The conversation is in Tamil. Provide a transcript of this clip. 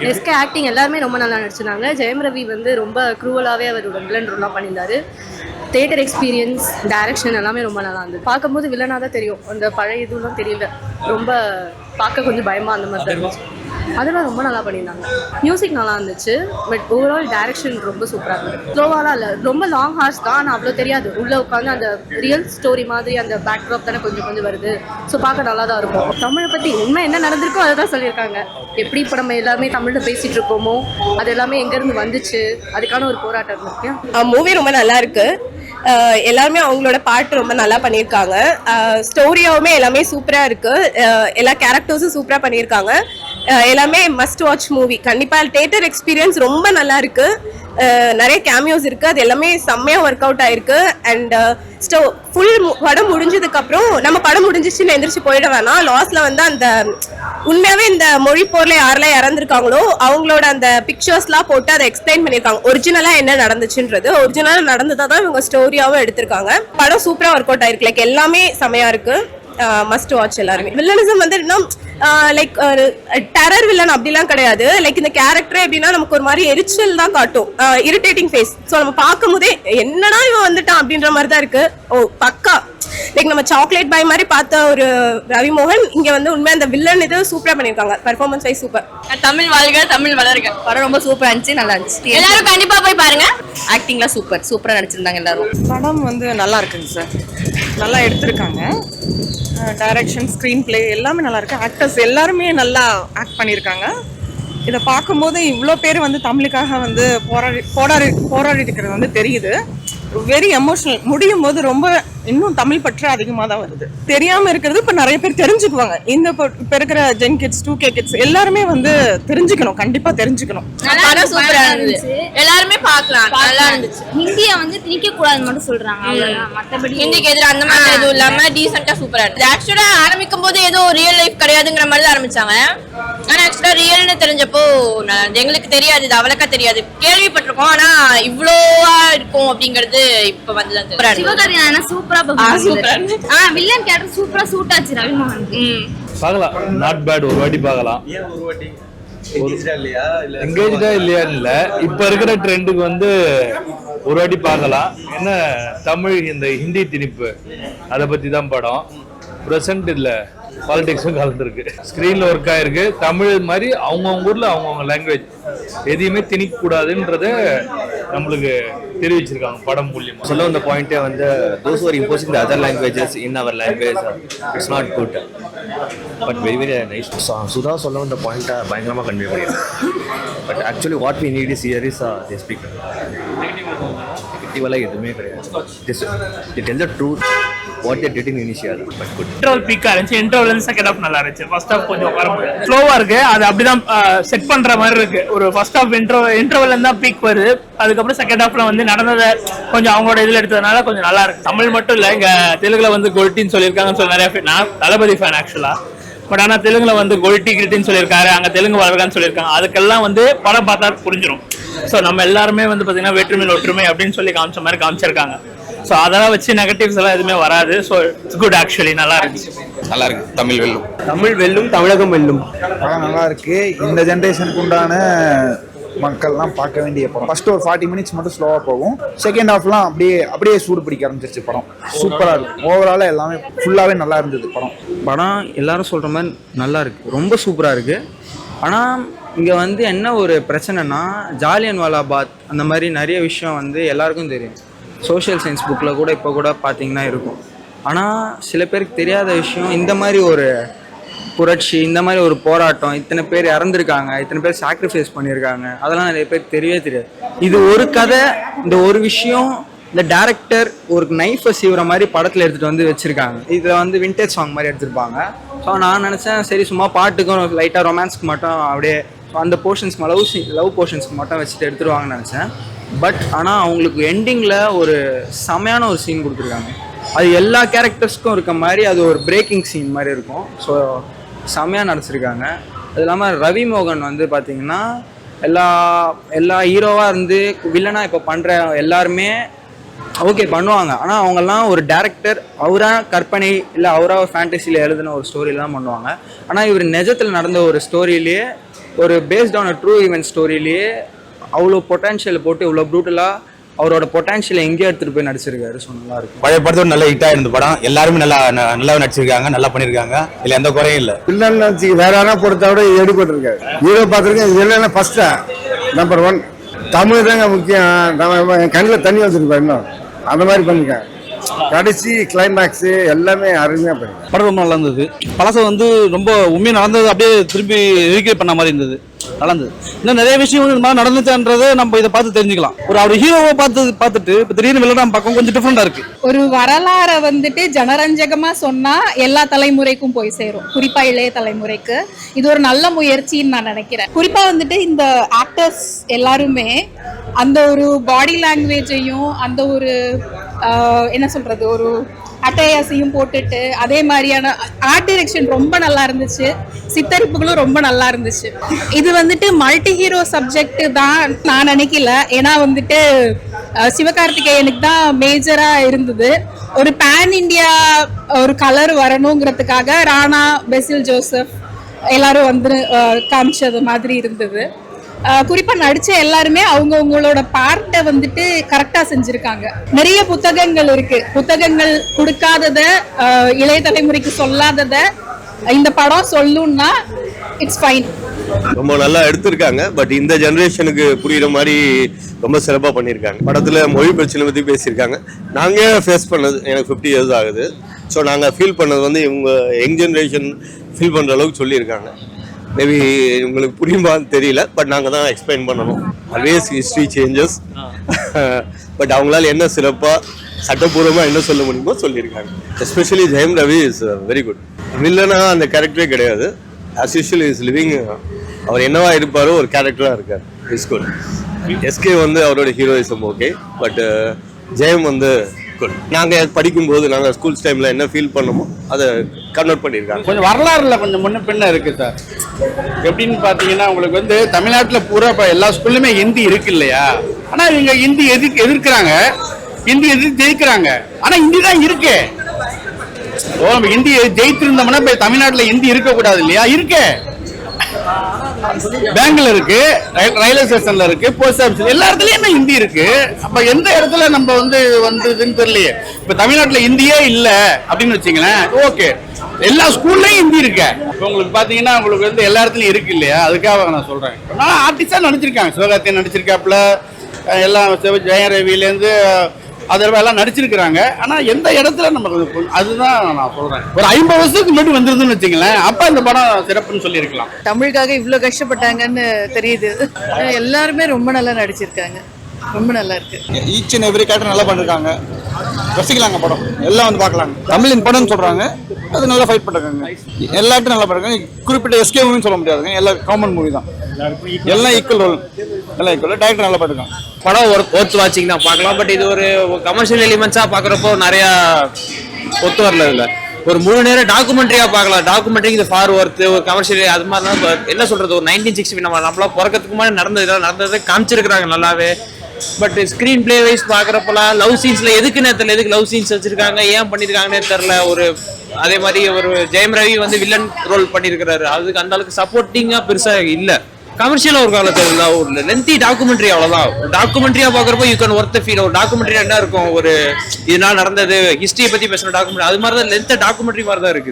எஸ்கே ஆக்டிங் எல்லாருமே ரொம்ப நல்லா நடிச்சிருந்தாங்க. ஜெயம் ரவி வந்து ரொம்ப க்ரூவலாகவே அவரோட வில்லன் ரோலாக பண்ணியிருந்தாரு. தேட்டர் எக்ஸ்பீரியன்ஸ், டைரக்ஷன் எல்லாமே ரொம்ப நல்லா இருந்தது. பார்க்கும்போது வில்லனாக தான் தெரியும், அந்த பழைய இதுலாம் தெரியல. ரொம்ப பார்க்க கொஞ்சம் பயமாக அந்த மாதிரி தான் இருந்துச்சு. அதெல்லாம் ரொம்ப நல்லா பண்ணியிருந்தாங்க. மியூசிக் நல்லா இருந்துச்சு. பட் ஓவரால் டைரக்ஷன் ரொம்ப சூப்பராக இருந்தது. ஸ்லோவாலாம் இல்லை, ரொம்ப லாங் ஹார்ஸ் தான். ஆனால் அவ்வளோ தெரியாது. உள்ளே உட்காந்து அந்த ரியல் ஸ்டோரி மாதிரி அந்த பேக்ட்ராப் தானே கொஞ்சம் கொஞ்சம் வருது. ஸோ பார்க்க நல்லா தான் இருக்கும். தமிழை பற்றி உண்மை என்ன நடந்திருக்கோ அதை தான் சொல்லியிருக்காங்க. எப்படி இப்போ நம்ம எல்லாருமே தமிழில் பேசிகிட்டு இருக்கோமோ அது எல்லாமே எங்கேருந்து வந்துச்சு, அதுக்கான ஒரு போராட்டம் இருக்கு. மூவி ரொம்ப நல்லா இருக்கு. எல்லாருமே அவங்களோட பாட்டு ரொம்ப நல்லா பண்ணியிருக்காங்க. ஸ்டோரியாவுமே எல்லாமே சூப்பராக இருக்கு. எல்லா கேரக்டர்ஸும் சூப்பராக பண்ணியிருக்காங்க. எல்லாமே மஸ்ட் வாட்ச் மூவி. கண்டிப்பாக தேட்டர் எக்ஸ்பீரியன்ஸ் ரொம்ப நல்லா இருக்கு. நிறைய கேமியோஸ் இருக்கு. அது எல்லாமே செம்மையாக ஒர்க் அவுட் ஆயிருக்கு. அண்ட் ஃபுல் படம் முடிஞ்சதுக்கப்புறம் நம்ம படம் முடிஞ்சிச்சுன்னு எந்திரிச்சு போயிட வேணாம். லாஸ்ட்ல வந்து அந்த உண்மையாவே இந்த மொழி போர்ல யாரெல்லாம் இறந்துருக்காங்களோ அவங்களோட அந்த பிக்சர்ஸ்லாம் போட்டு அதை எக்ஸ்பிளைன் பண்ணியிருக்காங்க. ஒரிஜினலா என்ன நடந்துச்சுன்றது. ஒரிஜினலா நடந்ததா தான் இவங்க ஸ்டோரியாவும் எடுத்திருக்காங்க. படம் சூப்பரா ஒர்க் அவுட் ஆயிருக்கு. லைக் எல்லாமே செமையா இருக்கு. மஸ்ட் வாட்ச் எல்லாருமே. வில்லனிசம் வந்து இன்னும் லைக் டெரர் வில்லன் அப்படிலாம் கிடையாது. லைக் இந்த கேரக்டரே எப்படின்னா நமக்கு ஒரு மாதிரி எரிச்சல் தான் காட்டும். Irritating face. ஸோ நம்ம பார்க்கும் போதே என்னன்னா இவன் வந்துட்டான் அப்படின்ற மாதிரி தான் இருக்கு. ஓ பக்கா லைக் நம்ம சாக்லேட் பாய் மாதிரி பார்த்த ஒரு ரவி மோகன் இங்க வந்து உண்மை அந்த வில்லன் இது சூப்பரா பண்ணிருக்காங்க. Performance wise super. தமிழ் வாழ்க, தமிழ் வளர்க. படம் ரொம்ப சூப்பரா இருந்துச்சு, நல்லா இருந்துச்சு. எல்லாரும் கண்டிப்பா போய் பாருங்க. ஆக்டிங்லாம் சூப்பரா நடிச்சிருந்தாங்க எல்லாரும். படம் வந்து நல்லா இருக்குங்க சார். நல்லா எடுத்திருக்காங்க. டைரக்ஷன், ஸ்க்ரீன் பிளே எல்லாமே நல்லா இருக்கு. ஆக்டர்ஸ் எல்லாருமே நல்லா ஆக்ட் பண்ணியிருக்காங்க. இதை பார்க்கும்போது இவ்வளோ பேர் வந்து தமிழுக்காக வந்து போராடிட்டு இருக்கிறது வந்து தெரியுது. Very emotional. முடியும் போது ரொம்ப இன்னும் தமிழ் பற்று அதிகமாக தான் வருது. தெரியாம இருக்கிறது இப்போ நிறைய பேர் தெரிஞ்சுக்குவாங்க. இப்போ இருக்கிற ஜென் கிட்ஸ், 2K கிட்ஸ் எல்லாருமே வந்து தெரிஞ்சுக்கணும். கண்டிப்பா தெரிஞ்சுக்கணும். சூப்பரா இருந்துச்சு. எல்லாருமே பார்க்கலாம். நல்லா இருந்துச்சு. ஹிந்தியை வந்து திணிக்க கூடாதுன்னு மட்டும் சொல்றாங்க. அவ்வளவுதான். மற்றபடி ஹிந்திக்கு எதிராக அந்த மாதிரி எதுவும் இல்லாம டீசெண்டா சூப்பரா இருந்துச்சு. ஆக்சுவலா ஆரம்பிக்கும் போது ஏதோ ரியல் லைஃப் கிடையாதுங்கிற மாதிரி தான் ஆரம்பிச்சாங்க. ஆனா ஆக்சுவலா ரியல்னு தெரிஞ்சப்போ எங்களுக்கு தெரியாது, இது அவளுக்கா தெரியாது. கேள்விப்பட்டிருக்கோம். ஆனா இவ்வளோவா இருக்கும் அப்படிங்கிறது இப்ப வந்து சிவகார்த்திகேயன் சூப்பரா வில்லன் கேரக்டர் சூப்பரா சூட் ஆச்சு ரவிமோகன். பார்க்கலாம், நாட் பேட். ஒரு வாட்டி பார்க்கலாம். எங்கேஜா இல்லையான்னு இல்ல, இப்ப இருக்கிற ட்ரெண்டுக்கு வந்து ஒரு வாட்டி பார்க்கலாம். என்ன தமிழ் இந்த ஹிந்தி திணிப்பு அதை பத்தி தான் படம். ப்ரெசன்ட் இல்ல, பாலிடிக்ஸும் கலந்துருக்கு. ஸ்க்ரீன்ல ஒர்க் ஆயிருக்கு. தமிழ் மாதிரி அவங்கவுங்க ஊர்ல அவங்கவுங்க லாங்குவேஜ் எதையுமே திணிக்க கூடாதுன்றத நம்மளுக்கு தெரிவிச்சிருக்காங்க படம் மூலியமா. சொல்ல வந்த பாயிண்டே வந்து those who are imposing the other languages in our language, it's not good, but very very nice. Sudha சொல்ல வந்த பாயிண்ட்டை பயங்கரமாக கன்வே பண்ணியிருக்காங்க. But actually what we need is here is they speak. நெகட்டிவெல்லாம் எதுவுமே கிடையாது. they tell the truth what they did in initial, but good. இன்ட்ரோல் பீக்கா இருந்துச்சு. இன்ட்ரோல் வந்து செகண்ட் ஹாஃப் நல்லா இருந்துச்சு. ஃபர்ஸ்ட் ஹாஃப் கொஞ்சம் உட்கார முடியாது, ஸ்லோவா இருக்கு. அது அப்படிதான் செட் பண்ற மாதிரி இருக்கு. ஒரு ஃபர்ஸ்ட் ஹாஃப் இன்ட்ரோவல் இருந்தா பீக் வருது. அதுக்கப்புறம் செகண்ட் ஹாஃப்ல வந்து நடந்ததை கொஞ்சம் அவங்களோட இதுல எடுத்ததுனால கொஞ்சம் நல்லா இருக்கு. தமிழ் மட்டும் இல்ல, இங்க தெலுங்குல வந்து கொல்ட்டின்னு சொல்லியிருக்காங்கன்னு சொல்லி நிறைய நான் தளபதி ஃபேன் ஆக்சுவலா. பட் ஆனா தெலுங்குல வந்து கொல்ட்டி கிரிட்டின்னு சொல்லியிருக்காரு, அங்க தெலுங்கு வளர்க்கான்னு சொல்லியிருக்காங்க. அதுக்கெல்லாம் வந்து படம் பார்த்தா புரிஞ்சிடும். ஸோ நம்ம எல்லாருமே வந்து பாத்தீங்கன்னா வேற்றுமையில் ஒற்றுமை அப்படின்னு சொல்லி காமிச்ச மாதிரி காமிச்சிருக்காங்க. ஸோ அதெல்லாம் வச்சு நெகட்டிவ்ஸ் எல்லாம் எதுவுமே வராது. So it's good. ஆக்சுவலி நல்லா இருந்துச்சு. நல்லா இருக்கு. தமிழ் வெல்லும், தமிழ் வெல்லும், தமிழகம் வெல்லும். படம் நல்லா இருக்கு. இந்த ஜென்ரேஷனுக்கு உண்டான மக்கள்லாம் பார்க்க வேண்டிய படம். ஃபர்ஸ்ட் ஒரு 40 மினிட்ஸ் மட்டும் ஸ்லோவாக போகும். செகண்ட் ஹாஃப்லாம் அப்படியே சூடு பிடிக்க ஆரம்பிச்சிருச்சு. படம் சூப்பராக இருக்கும். ஓவராலாக எல்லாமே ஃபுல்லாகவே நல்லா இருந்தது. படம் எல்லாரும் சொல்கிற மாதிரி நல்லா இருக்குது, ரொம்ப சூப்பராக இருக்குது. ஆனால் இங்கே வந்து என்ன ஒரு பிரச்சனைனா, ஜாலியன் வாலாபாத் அந்த மாதிரி நிறைய விஷயம் வந்து எல்லாருக்கும் தெரியும். சோஷியல் சயின்ஸ் புக்கில் கூட இப்போ கூட பார்த்தீங்கன்னா இருக்கும். ஆனால் சில பேருக்கு தெரியாத விஷயம், இந்த மாதிரி ஒரு புரட்சி, இந்த மாதிரி ஒரு போராட்டம், இத்தனை பேர் இறந்துருக்காங்க, இத்தனை பேர் சாக்ரிஃபைஸ் பண்ணியிருக்காங்க, அதெல்லாம் நிறைய பேர் தெரியவே தெரியாது. இது ஒரு கதை, இந்த ஒரு விஷயம் இந்த டேரக்டர் ஒரு நைஃபை சீவுற மாதிரி படத்தில் எடுத்துகிட்டு வந்து வச்சுருக்காங்க. இதில் வந்து விண்டேஜ் சாங் மாதிரி எடுத்திருப்பாங்க. ஸோ நான் நினச்சேன் சரி சும்மா பாட்டுக்கும் லைட்டாக ரொமான்ஸ்க்கு மட்டும் அப்படியே அந்த போர்ஷன்ஸ்க்கு லவ் போர்ஷன்ஸ்க்கு மட்டும் வச்சுட்டு எடுத்துருவாங்கன்னு நினச்சேன். பட் ஆனால் அவங்களுக்கு எண்டிங்கில் ஒரு செமையான ஒரு சீன் கொடுத்துருக்காங்க. அது எல்லா கேரக்டர்ஸ்க்கும் இருக்க மாதிரி அது ஒரு பிரேக்கிங் சீன் மாதிரி இருக்கும். ஸோ செமையாக நடிச்சிருக்காங்க. அது இல்லாமல் ரவி மோகன் வந்து பார்த்திங்கன்னா எல்லா ஹீரோவாக இருந்து வில்லனாக இப்போ பண்ணுற எல்லாருமே ஓகே பண்ணுவாங்க. ஆனால் அவங்கெல்லாம் ஒரு டேரக்டர் அவராக கற்பனை இல்லை அவராக ஃபேண்டசியில் எழுதின ஒரு ஸ்டோரியில் தான் பண்ணுவாங்க. ஆனால் இவர் நிஜத்தில் நடந்த ஒரு ஸ்டோரியிலேயே ஒரு பேஸ்ட் ஆன் ட்ரூ ஈவென்ட் ஸ்டோரியிலேயே அவ்வளோ பொட்டன்ஷியல் போட்டு இவ்வளோ ப்ரூட்டலாக அவரோட பொட்டன்ஷியலை எங்கேயோ எடுத்துகிட்டு போய் நடிச்சிருக்காரு. ஸோ நல்லா இருக்கும். பழைய படத்தோட நல்ல ஹிட்டாக இருந்த படம். எல்லாருமே நல்லா நடிச்சிருக்காங்க, நல்லா பண்ணியிருக்காங்க. இல்லை எந்த குறையும் இல்லை. பிள்ளை வேற யாரா பொறுத்த விட எடுபட்டிருக்காரு. ஹீரோ பார்த்துருக்கேன். இதெல்லாம் ஃபர்ஸ்டா நம்பர் 1 தமிழ் தாங்க முக்கியம். நம்ம என் கண்ணில் தண்ணி வச்சிருப்பேன். இன்னும் அந்த மாதிரி பண்ணிருக்கேன். கடைசி கிளைமேக்ஸ் எல்லாமே அருமையா பண்ணிருக்கேன். படம் ரொம்ப நல்லா இருந்தது. பழசை வந்து ரொம்ப உண்மையாக நடந்தது அப்படியே திரும்பி ரீக்ரியேட் பண்ண மாதிரி இருந்தது. நல்லா இருந்தது. இன்னும் நிறைய விஷயம் வந்து இந்த மாதிரி நடந்துச்சுன்றதை நம்ம இதை பார்த்து தெரிஞ்சுக்கலாம். அவர் ஹீரோவை பார்த்துட்டு இப்போ திடீர்னு விளையாடாம பார்க்க கொஞ்சம் டிஃப்ரெண்டா இருக்கு. ஒரு வரலாறை வந்துட்டு ஜனரஞ்சகமா சொன்னா எல்லா தலைமுறைக்கும் போய் சேரும், குறிப்பா இளைய தலைமுறைக்கு. இது ஒரு நல்ல முயற்சின்னு நான் நினைக்கிறேன். குறிப்பா வந்துட்டு இந்த ஆக்டர்ஸ் எல்லாருமே அந்த ஒரு பாடி லாங்குவேஜையும் அந்த ஒரு என்ன சொல்றது ஒரு அட்டையாசையும் போட்டுட்டு அதே மாதிரியான ஆர்ட் டைரக்ஷன் ரொம்ப நல்லா இருந்துச்சு. சித்தரிப்புகளும் ரொம்ப நல்லா இருந்துச்சு. இது வந்துட்டு மல்டி ஹீரோ சப்ஜெக்ட் தான் நான் நினைக்கல. ஏன்னா வந்துட்டு சிவகார்த்திகேயனுக்கு தான் மேஜரா இருந்தது. ஒரு பேன் இண்டியா ஒரு கலர் வரணுங்கிறதுக்காக ராணா, பெசில் ஜோசப் எல்லாரும் வந்து காமிச்சது மாதிரி இருந்தது. குறிப்பா நடிச்ச எல்லாருமே அவங்களோட பார்ட்டை வந்துட்டு கரெக்டா செஞ்சிருக்காங்க. நிறைய புத்தகங்கள் இருக்கு. புத்தகங்கள் கொடுக்காதத இளைய தலைமுறைக்கு சொல்லாதத இந்த படம் சொல்லும்னா இட்ஸ் ஃபைன். ரொம்ப நல்லா எடுத்திருக்காங்க. பட் இந்த ஜெனரேஷனுக்கு புரியுற மாதிரி ரொம்ப சிறப்பாக பண்ணியிருக்காங்க. படத்தில் மொழி பிரச்சனை பற்றி பேசியிருக்காங்க. நாங்கள் ஃபேஸ் பண்ணது எனக்கு 50 years ஆகுது. ஸோ நாங்கள் ஃபீல் பண்ணது வந்து இவங்க யங் ஜென்ரேஷன் ஃபீல் பண்ணுற அளவுக்கு சொல்லியிருக்காங்க. மேபி உங்களுக்கு புரியுமான்னு தெரியல. பட் நாங்கள் தான் எக்ஸ்பிளைன் பண்ணணும். Always history changes. பட் அவங்களால என்ன சிறப்பாக சட்டப்பூர்வமாக என்ன சொல்ல முடியுமோ சொல்லியிருக்காங்க. Especially Jayam Ravi is very good. வில்லனா அந்த கேரக்டரே கிடையாது. As usual is living. அவர் என்னவா இருப்பாரோ ஒரு கேரக்டராக இருக்கார். Is good. எஸ்கே வந்து அவரோட ஹீரோயிசம் ஓகே. பட் ஜெயம் வந்து குட். நாங்கள் படிக்கும்போது நாங்கள் ஸ்கூல்ஸ் டைமில் என்ன ஃபீல் பண்ணோமோ அதை கன்வெர்ட் பண்ணியிருக்காங்க. கொஞ்சம் வரலாறுல கொஞ்சம் முன்ன பின்ன இருக்கு சார். எப்படின்னு பார்த்தீங்கன்னா உங்களுக்கு வந்து தமிழ்நாட்டில் பூரா இப்போ எல்லா ஸ்கூல்லுமே ஹிந்தி இருக்கு இல்லையா? ஆனால் இவங்க ஹிந்தி எதிர்க்கிறாங்க, ஹிந்தி எதிர்த்து ஜெயிக்கிறாங்க. ஆனால் ஹிந்தி தான் இருக்கு. ஓ நம்ம ஹிந்தி ஜெயித்திருந்தோம்னா இப்போ தமிழ்நாட்டில் ஹிந்தி இருக்கக்கூடாது இல்லையா? இருக்கு. பேங்க்ல இருக்கு, ரயில்வே ஸ்டேஷன்ல இருக்கு, போஸ்ட் ஆஃபீஸ் எல்லா இடத்துலயும் என்ன ஹிந்தி இருக்கு. அப்ப எந்த இடத்துல நம்ம வந்ததுன்னு தெரியலையே. இப்ப தமிழ்நாட்டுல ஹிந்தியே இல்ல அப்படின்னு வச்சுங்களேன். ஓகே, எல்லா ஸ்கூல்லயும் ஹிந்தி இருக்கு. உங்களுக்கு பாத்தீங்கன்னா உங்களுக்கு வந்து எல்லா இடத்துலயும் இருக்கு இல்லையா? அதுக்காக நான் சொல்றேன். நான் ஆர்டிஸ்டா நடிச்சிருக்காங்க. சிவகார்த்திகேயன் நடிச்சிருக்காப்புல, எல்லாம் ஜெயம் ரவிலேருந்து அதெல்லாம் எல்லாம் நடிச்சிருக்கிறாங்க. ஆனா எந்த இடத்துல நம்ம அதுதான் நான் சொல்றேன். ஒரு 50 வருஷத்துக்கு முன்னாடி வந்துருதுன்னு வச்சுங்களேன். அப்ப இந்த படம் சிறப்புன்னு சொல்லியிருக்கலாம். தமிழுக்காக இவ்வளவு கஷ்டப்பட்டாங்கன்னு தெரியுது. எல்லாருமே ரொம்ப நல்லா நடிச்சிருக்காங்க. ரொம்ப நல்லா இருக்கு. ஈச் அண்ட் எவ்ரி கேரக்டர் நல்லா பண்ணிருக்காங்க. ரசிக்கலாங்க படம். எல்லாம் வந்து பார்க்கலாங்க. தமிழின் படம்னு சொல்றாங்க. அது நல்லா ஃபைட் பண்ணிருக்காங்க. எல்லாத்தையும் நல்லா பண்ணிருக்காங்க. குறிப்பிட்ட எஸ்கே மூவின்னு சொல்ல முடியாதுங்க. எல்லாம் காமன் மூவி தான். எல்லாம் ஈக்குவல் ரோல். எல்லாம் ஈக்குவல். டைரக்டர் நல்லா பண்ணிருக்காங்க. படம் ஒர்த் வாட்சிங் தான் பார்க்கலாம். பட் இது ஒரு கமர்ஷியல் எலிமெண்ட்ஸாக பார்க்குறப்போ நிறையா ஒத்து வரல. இல்லை ஒரு முழு நேரம் டாக்குமெண்ட்ரியாக பார்க்கலாம். டாக்குமெண்ட்ரி இது ஃபார் ஒர்த்து. ஒரு கமர்ஷியல் அது மாதிரி தான் என்ன சொல்கிறது. ஒரு 1960 நம்மளாம் பிறக்கிறதுக்கு முன்னாடி நடந்ததை காமிச்சிருக்கிறாங்க நல்லாவே. பட் ஸ்க்ரீன் பிளே வைஸ் பார்க்குறப்பெல்லாம் லவ் சீன்ஸில் எதுக்கு நேரத்தில் எதுக்கு லவ் சீன்ஸ் வச்சுருக்காங்க, ஏன் பண்ணியிருக்காங்கன்னே தெரில. ஒரு அதே மாதிரி ஒரு ஜெயம் ரவி வந்து வில்லன் ரோல் பண்ணியிருக்கிறாரு. அதுக்கு அந்த அளவுக்கு சப்போர்ட்டிங்காக பெருசாக இல்லை. கமர்ஷியலாக ஒரு காலத்தில் ஒரு லென்த்தி டாக்குமெண்ட்ரி அவ்வளோதான். டாக்குமெண்ட்ரியாக பார்க்குறப்போ யூ கேன் ஒர்த் ஃபீல். ஒரு டாக்குமெண்ட்ரி என்ன இருக்கும், ஒரு இதனால் நடந்தது ஹிஸ்ட்ரியை பற்றி பேசுகிற டாக்குமெண்ட்ரி அது மாதிரி தான் லென்த் டாக்குமெண்ட்ரி மாதிரி தான் இருக்குது.